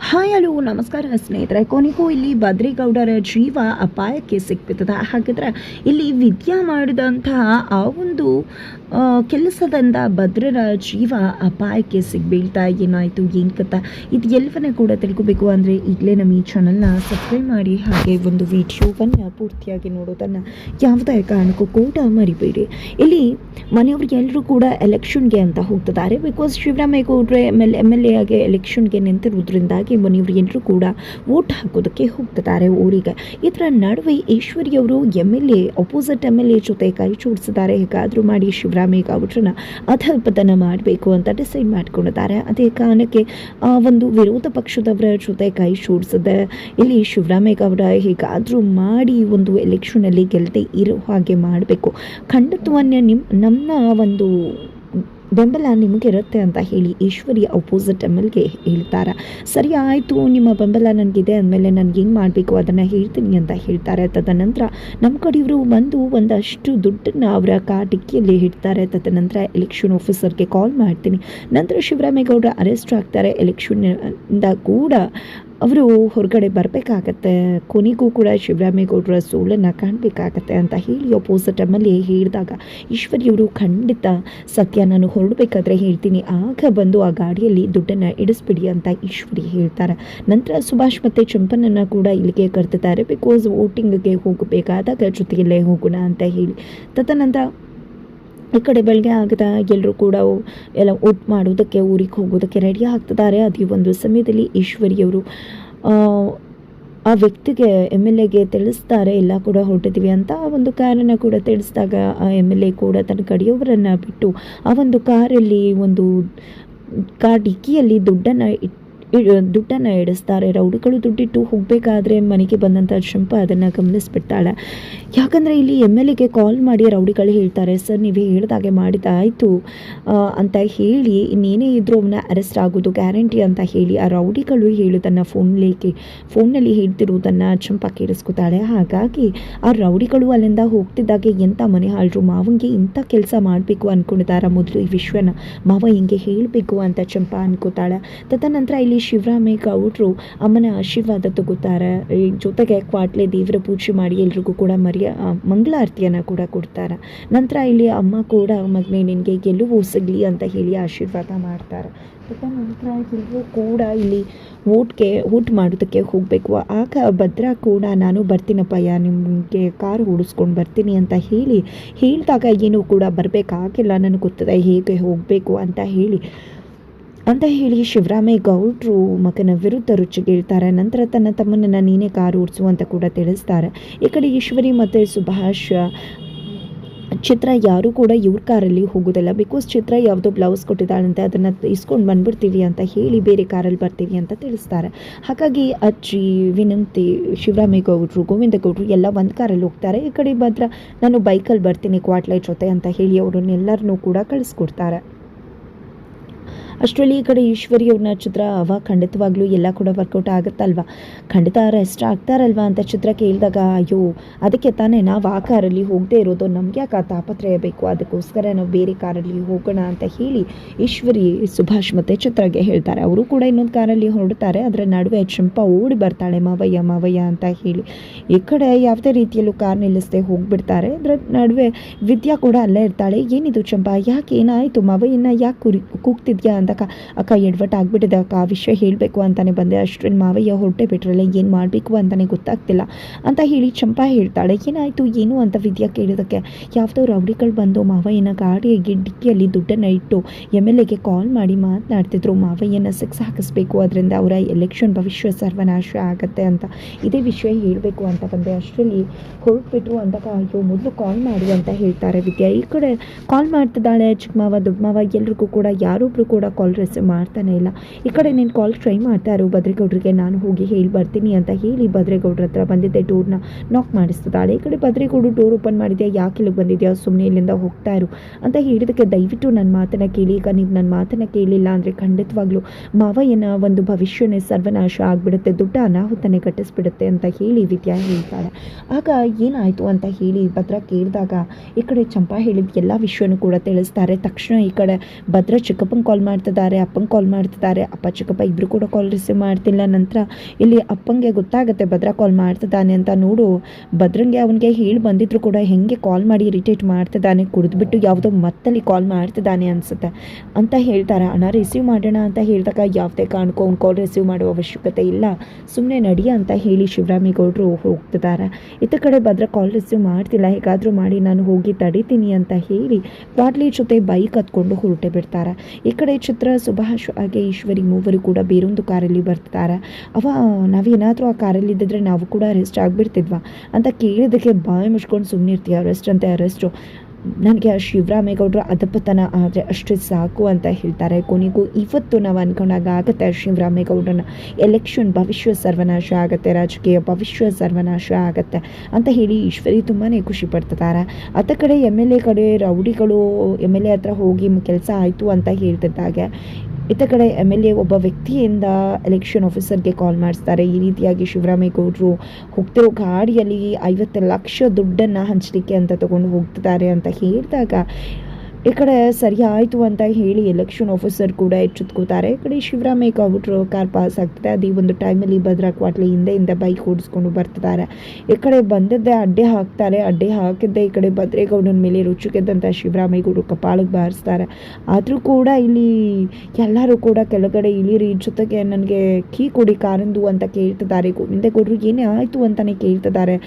Hi hello ನಮಸ್ಕಾರ ಸ್ನೇಹಿತರೆ. ಕೊನೆಗೂ ಇಲ್ಲಿ ಬದ್ರಿಗೌಡರ ಜೀವ ಅಪಾಯಕ್ಕೆ ಸಿಕ್ಬಿತ್ತದೆ. ಹಾಗಿದ್ರೆ ಇಲ್ಲಿ ವಿದ್ಯಾ ಮಾಡಿದಂತಹ ಆ ಒಂದು ಕೆಲಸದಿಂದ ಭದ್ರರ ಜೀವ ಅಪಾಯಕ್ಕೆ ಸಿಗ್ಬೀಳ್ತಾ ಏನಾಯಿತು ಏನು ಕಥೆ ಇದು ಎಲ್ಲವನ್ನ ಕೂಡ ತಿಳ್ಕೋಬೇಕು ಅಂದರೆ ಈಗಲೇ ನಮ್ಮ ಈ ಚಾನಲ್ನ ಸಬ್ಸ್ಕ್ರೈಬ್ ಮಾಡಿ, ಹಾಗೆ ಒಂದು ವಿಡಿಯೋವನ್ನು ಪೂರ್ತಿಯಾಗಿ ನೋಡೋದನ್ನು ಯಾವುದೇ ಕಾರಣಕ್ಕೂ ಕೂಡ ಮರಿಬೇಡಿ. ಇಲ್ಲಿ ಮನೆಯವ್ರಿಗೆಲ್ಲರೂ ಕೂಡ ಎಲೆಕ್ಷನ್ಗೆ ಅಂತ ಹೋಗ್ತಿದ್ದಾರೆ. ಬಿಕಾಸ್ ಶಿವರಾಮೇಗೌಡ್ರೆ ಎಮ್ ಎಲ್ ಎ ಆಗಿ ಎಲೆಕ್ಷನ್ಗೆ ನಿಂತಿರೋದ್ರಿಂದಾಗಿ ಮನೆಯವ್ರಿಗೆಲ್ಲರೂ ಕೂಡ ವೋಟ್ ಹಾಕೋದಕ್ಕೆ ಹೋಗ್ತಿದ್ದಾರೆ ಊರಿಗೆ. ಇದರ ನಡುವೆ ಈಶ್ವರಿಯವರು ಅಪೋಸಿಟ್ ಎಮ್ ಎಲ್ ಎ ಜೊತೆ ಕೈ ಜೋಡಿಸಿದ್ದಾರೆ. ಹೇಗಾದರೂ ಮಾಡಿ ಶಿವರಾಮೇಗೌಡರನ್ನ ಅಧಪತನ ಮಾಡಬೇಕು ಅಂತ ಡಿಸೈಡ್ ಮಾಡ್ಕೊಂಡಿದ್ದಾರೆ. ಅದೇ ಕಾರಣಕ್ಕೆ ಒಂದು ವಿರೋಧ ಪಕ್ಷದವರ ಜೊತೆ ಕೈ ಜೋಡಿಸಿದೆ. ಇಲ್ಲಿ ಶಿವರಾಮೇಗೌಡ ಹೇಗಾದರೂ ಮಾಡಿ ಒಂದು ಎಲೆಕ್ಷನಲ್ಲಿ ಗೆಲ್ಲದೆ ಇರೋ ಹಾಗೆ ಮಾಡಬೇಕು, ಖಂಡಿತವನ್ನೇ ನಮ್ಮ ಒಂದು ಬೆಂಬಲ ನಿಮಗಿರುತ್ತೆ ಅಂತ ಹೇಳಿ ಈಶ್ವರಿ ಅಪೋಸಿಟ್ ಎಮ್ ಎಲ್ಗೆ ಹೇಳ್ತಾರೆ. ಸರಿ ಆಯಿತು, ನಿಮ್ಮ ಬೆಂಬಲ ನನಗಿದೆ ಅಂದಮೇಲೆ ನನಗೇನು ಮಾಡಬೇಕು ಅದನ್ನು ಹೇಳ್ತೀನಿ ಅಂತ ಹೇಳ್ತಾರೆ. ತದನಂತರ ನಮ್ಮ ಕಡೆಯವರು ಬಂದು ಒಂದಷ್ಟು ದುಡ್ಡನ್ನು ಅವರ ಡಿಕ್ಕಿಯಲ್ಲಿ ಇಡ್ತಾರೆ. ತದನಂತರ ಎಲೆಕ್ಷನ್ ಆಫೀಸರ್ಗೆ ಕಾಲ್ ಮಾಡ್ತೀನಿ. ನಂತರ ಶಿವರಾಮೇಗೌಡ ಅರೆಸ್ಟ್ ಆಗ್ತಾರೆ. ಎಲೆಕ್ಷನ್ನಿಂದ ಕೂಡ ಅವರು ಹೊರಗಡೆ ಬರಬೇಕಾಗತ್ತೆ. ಕೊನೆಗೂ ಕೂಡ ಶಿವರಾಮೇಗೌಡರ ಸೋಲನ್ನು ಕಾಣಬೇಕಾಗತ್ತೆ ಅಂತ ಹೇಳಿ ಅಪೋಸಿಟ್ ಎಮ್ ಎಲ್ ಎ ಹೇಳಿದಾಗ ಈಶ್ವರಿಯವರು ಖಂಡಿತ ಸತ್ಯ ನಾನು ಹೊರಡಬೇಕಾದ್ರೆ ಹೇಳ್ತೀನಿ, ಆಗ ಬಂದು ಆ ಗಾಡಿಯಲ್ಲಿ ದುಡ್ಡನ್ನು ಇಡಿಸ್ಬಿಡಿ ಅಂತ ಈಶ್ವರಿ ಹೇಳ್ತಾರೆ. ನಂತರ ಸುಭಾಷ್ ಮತ್ತು ಚಂಪನನ್ನು ಕೂಡ ಇಲ್ಲಿಗೆ ಕರೆದಿದ್ದಾರೆ. ಬಿಕಾಸ್ ವೋಟಿಂಗ್ಗೆ ಹೋಗಬೇಕಾದಾಗ ಜೊತೆಯಲ್ಲೇ ಹೋಗೋಣ ಅಂತ ಹೇಳಿ. ತದನಂತರ ಈ ಕಡೆ ಬೆಳಗ್ಗೆ ಆಗದ ಎಲ್ಲರೂ ಕೂಡ ಎಲ್ಲ ವೋಟ್ ಮಾಡೋದಕ್ಕೆ ಊರಿಗೆ ಹೋಗೋದಕ್ಕೆ ರೆಡಿ ಆಗ್ತಿದ್ದಾರೆ. ಅದೇ ಒಂದು ಸಮಯದಲ್ಲಿ ಈಶ್ವರಿಯವರು ಆ ವ್ಯಕ್ತಿಗೆ ಎಮ್ ಎಲ್ ಎಗೆ ತಿಳಿಸ್ತಾರೆ, ಎಲ್ಲ ಕೂಡ ಹೊರಟಿದ್ದೀವಿ ಅಂತ. ಆ ಒಂದು ಕಾರನ್ನು ಕೂಡ ತಿಳಿಸಿದಾಗ ಆ ಎಮ್ ಎಲ್ ಎ ಕೂಡ ತನ್ನ ಕಡೆಯವರನ್ನು ಬಿಟ್ಟು ಆ ಒಂದು ಕಾರಲ್ಲಿ ಒಂದು ಡಿಕ್ಕಿಯಲ್ಲಿ ದುಡ್ಡನ್ನು ಇಡಿಸ್ತಾರೆ. ರೌಡಿಗಳು ದುಡ್ಡಿಟ್ಟು ಹೋಗಬೇಕಾದ್ರೆ ಮನೆಗೆ ಬಂದಂಥ ಚಂಪ ಅದನ್ನು ಗಮನಿಸ್ಬಿಡ್ತಾಳೆ. ಯಾಕಂದರೆ ಇಲ್ಲಿ ಎಮ್ ಎಲ್ ಎಗೆ ಕಾಲ್ ಮಾಡಿ ರೌಡಿಗಳು ಹೇಳ್ತಾರೆ, ಸರ್ ನೀವು ಹೇಳಿದಾಗೆ ಮಾಡಿದಾಯಿತು ಅಂತ ಹೇಳಿ ಇನ್ನೇನೇ ಇದ್ರೂ ಅವನ್ನ ಅರೆಸ್ಟ್ ಆಗೋದು ಗ್ಯಾರಂಟಿ ಅಂತ ಹೇಳಿ ಆ ರೌಡಿಗಳು ಹೇಳೋದನ್ನು ಫೋನ್ನಲ್ಲಿ ಹೇಳ್ತಿರೋದನ್ನು ಚಂಪ ಕೇಳಿಸ್ಕೊತಾಳೆ. ಹಾಗಾಗಿ ಆ ರೌಡಿಗಳು ಅಲ್ಲಿಂದ ಹೋಗ್ತಿದ್ದಾಗೆ ಎಂಥ ಮನೆ ಹಾಳರು ಮಾವಂಗೆ ಇಂಥ ಕೆಲಸ ಮಾಡಬೇಕು ಅಂದ್ಕೊಂಡಿದ್ದಾರೆ, ಮೊದಲು ಈ ವಿಶ್ವನ ಮಾವ ಹಿಂಗೆ ಹೇಳಬೇಕು ಅಂತ ಚಂಪ ಅನ್ಕೋತಾಳೆ. ತದನಂತರ ಇಲ್ಲಿ ಶಿವರಾಮೇಗೌಡರು ಅಮ್ಮನ ಆಶೀರ್ವಾದ ತಗೋತಾರೆ. ಜೊತೆಗೆ ಕ್ವಾಟ್ಲೆ ದೇವರ ಪೂಜೆ ಮಾಡಿ ಎಲ್ರಿಗೂ ಕೂಡ ಮಂಗಳಾರತಿಯನ್ನು ಕೂಡ ಕೊಡ್ತಾರೆ. ನಂತರ ಇಲ್ಲಿ ಅಮ್ಮ ಕೂಡ ಮಗನೇ ನಿನಗೆ ಗೆಲುವು ಸಿಗಲಿ ಅಂತ ಹೇಳಿ ಆಶೀರ್ವಾದ ಮಾಡ್ತಾರೆ. ನಂತರ ಎಲ್ಲರೂ ಕೂಡ ಇಲ್ಲಿ ವೋಟ್ ಮಾಡೋದಕ್ಕೆ ಹೋಗಬೇಕು. ಆಗ ಭದ್ರಾ ಕೂಡ ನಾನು ಬರ್ತೀನಪ್ಪಯ್ಯ, ನಿಮಗೆ ಕಾರು ಓಡಿಸ್ಕೊಂಡು ಬರ್ತೀನಿ ಅಂತ ಹೇಳಿದಾಗ ಏನೂ ಕೂಡ ಬರಬೇಕಾಗಿಲ್ಲ, ನನಗೆ ಗೊತ್ತದೆ ಹೇಗೆ ಹೋಗಬೇಕು ಅಂತ ಹೇಳಿ ಶಿವರಾಮೇಗೌಡರು ಮಗನ ವಿರುದ್ಧ ರುಚಿಗೇಳ್ತಾರೆ. ನಂತರ ತನ್ನ ತಮ್ಮನನ್ನು ನೀನೇ ಕಾರು ಓಡಿಸು ಅಂತ ಕೂಡ ತಿಳಿಸ್ತಾರೆ. ಈ ಕಡೆ ಈಶ್ವರಿ ಮತ್ತು ಸುಭಾಷ್ ಚಿತ್ರ ಯಾರೂ ಕೂಡ ಇವ್ರ ಕಾರಲ್ಲಿ ಹೋಗೋದಿಲ್ಲ. ಬಿಕಾಸ್ ಚಿತ್ರ ಯಾವುದೋ ಬ್ಲೌಸ್ ಕೊಟ್ಟಿದ್ದಾಳಂತೆ, ಅದನ್ನು ಇಸ್ಕೊಂಡು ಬಂದ್ಬಿಡ್ತೀವಿ ಅಂತ ಹೇಳಿ ಬೇರೆ ಕಾರಲ್ಲಿ ಬರ್ತೀವಿ ಅಂತ ತಿಳಿಸ್ತಾರೆ. ಹಾಗಾಗಿ ಅಜ್ಜಿ, ವಿನಂತಿ, ಶಿವರಾಮೇಗೌಡರು, ಗೋವಿಂದಗೌಡರು ಎಲ್ಲ ಒಂದು ಕಾರಲ್ಲಿ ಹೋಗ್ತಾರೆ. ಈ ಕಡೆ ಭದ್ರ ನಾನು ಬೈಕಲ್ಲಿ ಬರ್ತೀನಿ ಕ್ವಾಟ್ಲೆ ಜೊತೆ ಅಂತ ಹೇಳಿ ಅವರನ್ನೆಲ್ಲರನ್ನೂ ಕೂಡ ಕಳಿಸ್ಕೊಡ್ತಾರೆ. ಅಷ್ಟರಲ್ಲಿ ಈ ಕಡೆ ಈಶ್ವರಿಯವ್ರನ್ನ ಚಿತ್ರ ಖಂಡಿತವಾಗ್ಲೂ ಎಲ್ಲ ಕೂಡ ವರ್ಕೌಟ್ ಆಗುತ್ತಲ್ವ, ಖಂಡಿತ ಅರೆಸ್ಟ್ ಆಗ್ತಾರಲ್ವ ಅಂತ ಚಿತ್ರ ಕೇಳಿದಾಗ, ಅಯ್ಯೋ ಅದಕ್ಕೆ ತಾನೇ ನಾವು ಆ ಕಾರಲ್ಲಿ ಹೋಗದೆ ಇರೋದು, ನಮ್ಗೆ ಯಾಕೆ ಆ ತಾಪತ್ರಯ ಬೇಕು, ಅದಕ್ಕೋಸ್ಕರ ನಾವು ಬೇರೆ ಕಾರಲ್ಲಿ ಹೋಗೋಣ ಅಂತ ಹೇಳಿ ಈಶ್ವರಿ ಸುಭಾಷ್ ಮತ್ತು ಚಿತ್ರಗೆ ಹೇಳ್ತಾರೆ. ಅವರು ಕೂಡ ಇನ್ನೊಂದು ಕಾರಲ್ಲಿ ಹೊರಡ್ತಾರೆ. ಅದರ ನಡುವೆ ಚಂಪ ಓಡಿ ಬರ್ತಾಳೆ, ಮಾವಯ್ಯ ಅಂತ ಹೇಳಿ. ಈ ಕಡೆ ಯಾವುದೇ ರೀತಿಯಲ್ಲೂ ಕಾರ್ ನಿಲ್ಲಿಸದೆ ಹೋಗ್ಬಿಡ್ತಾರೆ. ಅದರ ನಡುವೆ ವಿದ್ಯಾ ಕೂಡ ಅಲ್ಲೇ ಇರ್ತಾಳೆ. ಏನಿದು ಚಂಪ, ಯಾಕೆ ಏನಾಯಿತು, ಮಾವಯ್ಯನ ಯಾಕೆ ಕೂಗ್ತಿದ್ಯಾ ಅಂದಾಗ, ಅಕ್ಕ ಎಡವಟ್ಟಾಗ್ಬಿಟ್ಟಿದೆ ಅಕ್ಕ, ಆ ವಿಷಯ ಹೇಳಬೇಕು ಅಂತಾನೆ ಬಂದೆ, ಅಷ್ಟರಲ್ಲಿ ಮಾವಯ್ಯ ಹೊರಟೆ ಬಿಟ್ರಲ್ಲ, ಏನು ಮಾಡಬೇಕು ಅಂತಾನೆ ಗೊತ್ತಾಗ್ತಿಲ್ಲ ಅಂತ ಹೇಳಿ ಚಂಪಾ ಹೇಳ್ತಾಳೆ. ಏನಾಯಿತು ಏನು ಅಂತ ವಿದ್ಯಾ ಕೇಳಿದಕ್ಕೆ, ಯಾವುದೋ ರೌಡಿಗಳು ಬಂದು ಮಾವಯ್ಯನ ಗಾಡಿಗೆ ಡಿಕ್ಕಿಯಲ್ಲಿ ದುಡ್ಡನ್ನು ಇಟ್ಟು ಎಮ್ ಎಲ್ ಎಗೆ ಕಾಲ್ ಮಾಡಿ ಮಾತನಾಡ್ತಿದ್ರು, ಮಾವಯ್ಯನ ಸಿಕ್ಸ್ ಹಾಕಿಸ್ಬೇಕು, ಅದರಿಂದ ಅವರ ಎಲೆಕ್ಷನ್ ಭವಿಷ್ಯ ಸರ್ವನಾಶ ಆಗತ್ತೆ ಅಂತ ಇದೇ ವಿಷಯ ಹೇಳಬೇಕು ಅಂತ ಬಂದೆ, ಅಷ್ಟರಲ್ಲಿ ಹೊರಟ್ಬಿಟ್ರು ಅಂದಾಗ, ಅಯ್ಯೋ ಮೊದಲು ಕಾಲ್ ಮಾಡಿ ಅಂತ ಹೇಳ್ತಾರೆ ವಿದ್ಯಾ. ಈ ಕಡೆ ಕಾಲ್ ಮಾಡ್ತಿದ್ದಾಳೆ ಚಿಕ್ಕ ಮಾವ ದೊಡ್ಡ ಮಾವ ಎಲ್ರಿಗೂ ಕೂಡ, ಯಾರೊಬ್ರು ಕೂಡ ಕಾಲ್ ರಿಸೀವ್ ಮಾಡ್ತಾನೆ ಇಲ್ಲ. ಈ ಕಡೆ ನೀನು ಕಾಲ್ ಟ್ರೈ ಮಾಡ್ತಾ ಇರೋ ಬದ್ರೇಗೌಡರಿಗೆ, ನಾನು ಹೋಗಿ ಹೇಳಿ ಬರ್ತೀನಿ ಅಂತ ಹೇಳಿ ಬದ್ರೇಗೌಡ್ರ ಹತ್ರ ಬಂದಿದ್ದೆ ಡೋರ್ನ ನಾಕ್ ಮಾಡಿಸ್ತಿದ್ದಾಳೆ. ಈ ಕಡೆ ಬದ್ರೇಗೌಡರು ಡೋರ್ ಓಪನ್ ಮಾಡಿದ್ಯಾ, ಯಾಕೆ ಇಲ್ಲಿಗೆ ಬಂದಿದ್ಯಾ, ಸುಮ್ಮನೆ ಇಲ್ಲಿಂದ ಹೋಗ್ತಾ ಇರು ಅಂತ ಹೇಳಿದಕ್ಕೆ, ದಯವಿಟ್ಟು ನನ್ನ ಮಾತನ್ನು ಕೇಳಿ, ಈಗ ನೀವು ನನ್ನ ಮಾತನ್ನು ಕೇಳಿಲ್ಲ ಅಂದರೆ ಖಂಡಿತವಾಗ್ಲೂ ಮಾವಯ್ಯನ ಒಂದು ಭವಿಷ್ಯನೇ ಸರ್ವನಾಶ ಆಗಿಬಿಡುತ್ತೆ, ದೊಡ್ಡ ಅನಾಹುತನೇ ಘಟಿಸ್ಬಿಡುತ್ತೆ ಅಂತ ಹೇಳಿ ವಿದ್ಯಾ ಹೇಳ್ತಾಳೆ. ಆಗ ಏನಾಯಿತು ಅಂತ ಹೇಳಿ ಭದ್ರ ಕೇಳಿದಾಗ ಈ ಕಡೆ ಚಂಪಾ ಹೇಳಿದ ಎಲ್ಲ ವಿಷಯನೂ ಕೂಡ ತಿಳಿಸ್ತಾರೆ. ತಕ್ಷಣ ಈ ಕಡೆ ಭದ್ರ ಚಿಕ್ಕಪ್ಪಂಗೆ ಕಾಲ್ ಮಾಡ್ತಾರೆ. ಮಾಡ್ತಿದ್ದಾರೆ, ಅಪ್ಪಂಗೆ ಕಾಲ್ ಮಾಡ್ತಿದ್ದಾರೆ. ಅಪ್ಪ ಚಿಕ್ಕಪ್ಪ ಇಬ್ಬರು ಕೂಡ ಕಾಲ್ ರಿಸೀವ್ ಮಾಡ್ತಿಲ್ಲ. ನಂತರ ಇಲ್ಲಿ ಅಪ್ಪಂಗೆ ಗೊತ್ತಾಗುತ್ತೆ ಭದ್ರ ಕಾಲ್ ಮಾಡ್ತಿದ್ದಾನೆ ಅಂತ. ನೋಡು, ಭದ್ರಂಗೆ ಅವನಿಗೆ ಹೇಳಿ ಬಂದಿದ್ರು ಕೂಡ ಹೆಂಗೆ ಕಾಲ್ ಮಾಡಿ ಇರಿಟೇಟ್ ಮಾಡ್ತಿದ್ದಾನೆ, ಕುಡಿದ್ಬಿಟ್ಟು ಯಾವುದೋ ಮತ್ತಲ್ಲಿ ಕಾಲ್ ಮಾಡ್ತಿದ್ದಾನೆ ಅನಿಸುತ್ತೆ ಅಂತ ಹೇಳ್ತಾರೆ. ಅಣ್ಣ ರಿಸೀವ್ ಮಾಡೋಣ ಅಂತ ಹೇಳಿದಾಗ ಯಾವುದೇ ಕಾರಣಕ್ಕೂ ಅವ್ನು ಕಾಲ್ ರಿಸೀವ್ ಮಾಡುವ ಅವಶ್ಯಕತೆ ಇಲ್ಲ, ಸುಮ್ಮನೆ ನಡಿ ಅಂತ ಹೇಳಿ ಶಿವರಾಮೇಗೌಡರು ಹೋಗ್ತಿದ್ದಾರೆ. ಇತ್ತ ಕಡೆ ಭದ್ರ ಕಾಲ್ ರಿಸೀವ್ ಮಾಡ್ತಿಲ್ಲ, ಹೇಗಾದರೂ ಮಾಡಿ ನಾನು ಹೋಗಿ ತಡಿತೀನಿ ಅಂತ ಹೇಳಿ ಕ್ವಾಟ್ಲಿ ಜೊತೆ ಬೈಕ್ ಹತ್ಕೊಂಡು ಹೊರಟೆ ಬಿಡ್ತಾರೆ. ಈ ಕಡೆ ಚಿತ್ರ, ಸುಭಾಷ್ ಹಾಗೆ ಈಶ್ವರಿ ಮೂವರು ಕೂಡ ಬೇರೊಂದು ಕಾರಲ್ಲಿ ಬರ್ತಾರೆ. ನಾವೇನಾದರೂ ಆ ಕಾರಲ್ಲಿ ಇದ್ದಿದ್ರೆ ನಾವು ಕೂಡ ಅರೆಸ್ಟ್ ಆಗಿಬಿಡ್ತಿದ್ವಾ ಅಂತ ಕೇಳಿದಕ್ಕೆ ಬಾಯಿ ಮುಚ್ಕೊಂಡು ಸುಮ್ಮನೆ ಇರ್ತೀವಿ. ಅರೆಸ್ಟ್ ಅಂತೆ ಅರೆಸ್ಟು, ನನಗೆ ಆ ಶಿವರಾಮೇಗೌಡರು ಅಧಪತನ ಆದರೆ ಅಷ್ಟು ಸಾಕು ಅಂತ ಹೇಳ್ತಾರೆ. ಕೊನೆಗೂ ಇವತ್ತು ನಾವು ಅಂದ್ಕೊಂಡಾಗ ಆಗುತ್ತೆ ಶಿವರಾಮೇಗೌಡರನ್ನ ಎಲೆಕ್ಷನ್ ಭವಿಷ್ಯ ಸರ್ವನಾಶ ಆಗುತ್ತೆ, ರಾಜಕೀಯ ಭವಿಷ್ಯ ಸರ್ವನಾಶ ಆಗುತ್ತೆ ಅಂತ ಹೇಳಿ ಈಶ್ವರಿ ತುಂಬಾ ಖುಷಿ ಪಡ್ತಿದ್ದಾರೆ. ಅತ್ತ ಕಡೆ MLA ಕಡೆ ರೌಡಿಗಳು MLA ಹತ್ರ ಹೋಗಿ ಕೆಲಸ ಆಯಿತು ಅಂತ ಹೇಳ್ತಿದ್ದಾಗೆ ಇತ್ತ ಕಡೆ MLA ಒಬ್ಬ ವ್ಯಕ್ತಿಯಿಂದ ಎಲೆಕ್ಷನ್ ಆಫೀಸರ್ಗೆ ಕಾಲ್ ಮಾಡಿಸ್ತಾರೆ. ಈ ರೀತಿಯಾಗಿ ಶಿವರಾಮೇಗೌಡರು ಹೋಗ್ತಿರೋ ಗಾಡಿಯಲ್ಲಿ 50 ಲಕ್ಷ ದುಡ್ಡನ್ನು ಹಂಚಲಿಕ್ಕೆ ಅಂತ ತಗೊಂಡು ಹೋಗ್ತಿದ್ದಾರೆ ಅಂತ ಹೇಳಿದಾಗ ಈ ಕಡೆ ಸರಿ ಆಯಿತು ಅಂತ ಹೇಳಿ ಎಲೆಕ್ಷನ್ ಆಫೀಸರ್ ಕೂಡ ಎಚ್ಚೆತ್ಕೋತಾರೆ. ಈ ಕಡೆ ಶಿವರಾಮೇಗೌಡರು ಕಾರ್ ಪಾಸ್ ಆಗ್ತದೆ. ಅದೇ ಒಂದು ಟೈಮಲ್ಲಿ ಭದ್ರಾ ಕ್ವಾಟ್ಲಿ ಹಿಂದೆ ಬೈಕ್ ಓಡಿಸ್ಕೊಂಡು ಬರ್ತಿದ್ದಾರೆ. ಈ ಕಡೆ ಬಂದದ್ದೇ ಅಡ್ಡೆ ಹಾಕ್ತಾರೆ. ಅಡ್ಡೆ ಹಾಕಿದ್ದೆ ಈ ಕಡೆ ಭದ್ರೇಗೌಡನ ಮೇಲೆ ರುಚಿಗೆದ್ದಂಥ ಶಿವರಾಮೇಗೌಡರು ಕಪಾಳಿಗೆ ಬಾರಿಸ್ತಾರೆ. ಆದರೂ ಕೂಡ ಇಲ್ಲಿ ಎಲ್ಲರೂ ಕೂಡ ಕೆಳಗಡೆ ಇಳಿರಿ, ಜೊತೆಗೆ ನನಗೆ ಕೀ ಕೊಡಿ ಕಾರಂದು ಅಂತ ಕೇಳ್ತಿದ್ದಾರೆ. ಗೋವಿಂದೇಗೌಡರು ಏನೇ ಆಯಿತು ಅಂತಲೇ ಕೇಳ್ತಿದ್ದಾರೆ.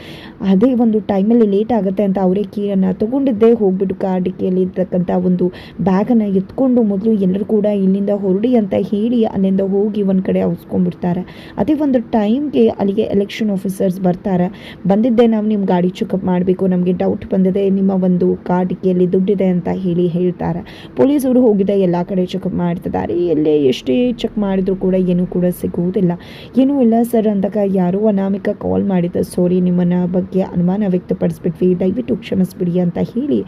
ಅದೇ ಒಂದು ಟೈಮಲ್ಲಿ ಲೇಟ್ ಆಗುತ್ತೆ ಅಂತ ಅವರೇ ಕೀಯನ್ನು ತೊಗೊಂಡಿದ್ದೇ ಹೋಗ್ಬಿಟ್ಟು ಕಾರ್ ಡಿಕ್ಕಿಯಲ್ಲಿ ಇರ್ತಕ್ಕಂಥ ಒಂದು ಬ್ಯಾಗನ್ನು ಎತ್ಕೊಂಡು ಮೊದಲು ಎಲ್ಲರೂ ಕೂಡ ಇಲ್ಲಿಂದ ಹೊರಡಿ ಅಂತ ಹೇಳಿ ಅಲ್ಲಿಂದ ಹೋಗಿ ಒಂದು ಕಡೆ ಅವಸ್ಕೊಂಡ್ಬಿಡ್ತಾರೆ. ಅದೇ ಒಂದು ಟೈಮ್ಗೆ ಅಲ್ಲಿಗೆ ಎಲೆಕ್ಷನ್ ಆಫೀಸರ್ಸ್ ಬರ್ತಾರೆ. ಬಂದಿದ್ದೆ ನಾವು ನಿಮ್ಮ ಗಾಡಿ ಚೆಕಪ್ ಮಾಡಬೇಕು, ನಮಗೆ ಡೌಟ್ ಬಂದಿದೆ, ನಿಮ್ಮ ಒಂದು ಕಾರ್ ಡಿಕ್ಕಿಯಲ್ಲಿ ದುಡ್ಡಿದೆ ಅಂತ ಹೇಳಿ ಹೇಳ್ತಾರೆ. ಪೊಲೀಸರು ಹೋಗಿದೆ ಎಲ್ಲ ಕಡೆ ಚೆಕಪ್ ಮಾಡ್ತಿದ್ದಾರೆ. ಎಲ್ಲೇ ಎಷ್ಟೇ ಚೆಕ್ ಮಾಡಿದ್ರು ಕೂಡ ಏನೂ ಕೂಡ ಸಿಗುವುದಿಲ್ಲ. ಏನೂ ಇಲ್ಲ ಸರ್ ಅಂದಾಗ ಯಾರೋ ಅನಾಮಿಕ ಕಾಲ್ ಮಾಡಿದ, ಸಾರಿ ನಿಮ್ಮನ್ನ ಬಗ್ಗೆ ಅನುಮಾನ ವ್ಯಕ್ತಪಡಿಸ್ಬಿಟ್ವಿ, ದಯವಿಟ್ಟು ಕ್ಷಮಿಸ್ಬಿಡಿ ಅಂತ ಹೇಳಿ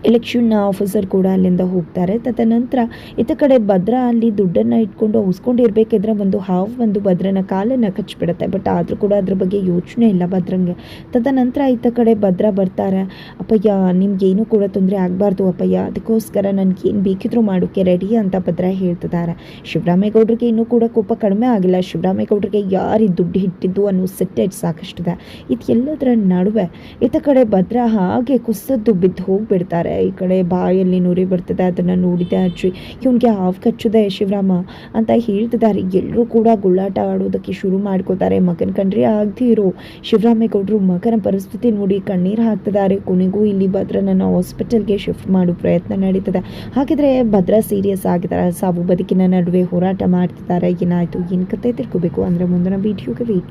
ಎಲೆಕ್ಷನ್ ಆಫೀಸರ್ ಕೂಡ ಅಲ್ಲಿಂದ ಹೋಗ್ತಾರೆ. ತದನಂತರ ಇತ್ತ ಕಡೆ ಭದ್ರಾ ಅಲ್ಲಿ ದುಡ್ಡನ್ನು ಇಟ್ಕೊಂಡು ಉಸ್ಕೊಂಡಿರ್ಬೇಕಿದ್ರೆ ಒಂದು ಹಾವು ಬಂದು ಭದ್ರನ ಕಾಲನ್ನು ಕಚ್ಚಿಬಿಡುತ್ತೆ. ಬಟ್ ಆದರೂ ಕೂಡ ಅದ್ರ ಬಗ್ಗೆ ಯೋಚನೆ ಇಲ್ಲ ಭದ್ರಂಗೆ. ತದನಂತರ ಇತ್ತ ಕಡೆ ಭದ್ರಾ ಬರ್ತಾರೆ. ಅಪ್ಪಯ್ಯ ನಿಮ್ಗೇನು ಕೂಡ ತೊಂದರೆ ಆಗಬಾರ್ದು ಅಪ್ಪಯ್ಯ, ಅದಕ್ಕೋಸ್ಕರ ನನಗೇನು ಬೇಕಿದ್ರೂ ಮಾಡೋಕ್ಕೆ ರೆಡಿ ಅಂತ ಭದ್ರಾ ಹೇಳ್ತಿದ್ದಾರೆ. ಶಿವರಾಮೇಗೌಡರಿಗೆ ಇನ್ನೂ ಕೂಡ ಕೋಪ ಕಡಿಮೆ ಆಗಿಲ್ಲ. ಶಿವರಾಮೇಗೌಡರಿಗೆ ಯಾರು ದುಡ್ಡು ಇಟ್ಟಿದ್ದು ಅನ್ನೋ ಸಿಟ್ಟೇಜ್ ಸಾಕಷ್ಟಿದೆ. ಇದೆಲ್ಲದರ ನಡುವೆ ಇತ್ತ ಕಡೆ ಭದ್ರಾ ಹಾಗೆ ಕುಸಿದು ಬಿದ್ದು ಹೋಗಿಬಿಡ್ತಾರೆ. ಈ ಕಡೆ ಬಾಯಲ್ಲಿ ನುರಿ ಬರ್ತದೆ. ಅದನ್ನು ನೋಡಿದೆ ಅಜ್ಜಿ, ಇವನಿಗೆ ಹಾವು ಕಚ್ಚಿದೆ ಶಿವರಾಮ ಅಂತ ಹೇಳ್ತಿದ್ದಾರೆ. ಎಲ್ಲರೂ ಕೂಡ ಗುಳ್ಳಾಟ ಆಡೋದಕ್ಕೆ ಶುರು ಮಾಡ್ಕೋತಾರೆ. ಮಗನ ಕಂಡ್ರೆ ಆಗದೆ ಇರೋ ಶಿವರಾಮೇಗೌಡರು ಮಗನ ಪರಿಸ್ಥಿತಿ ನೋಡಿ ಕಣ್ಣೀರು ಹಾಕ್ತಿದ್ದಾರೆ. ಕೊನೆಗೂ ಇಲ್ಲಿ ಭದ್ರನನ್ನು ಹಾಸ್ಪಿಟಲ್ಗೆ ಶಿಫ್ಟ್ ಮಾಡೋ ಪ್ರಯತ್ನ ನಡೀತದೆ. ಹಾಗಿದ್ರೆ ಭದ್ರಾ ಸೀರಿಯಸ್ ಆಗಿದ್ದಾರೆ, ಸಾವು ಬದುಕಿನ ನಡುವೆ ಹೋರಾಟ ಮಾಡ್ತಿದ್ದಾರೆ. ಏನಾಯಿತು ಏನು ಕತೆ ತಿಳ್ಕೋಬೇಕು ಅಂದರೆ ಮುಂದಿನ ವಿಡಿಯೋಗೆ ವೇಟ್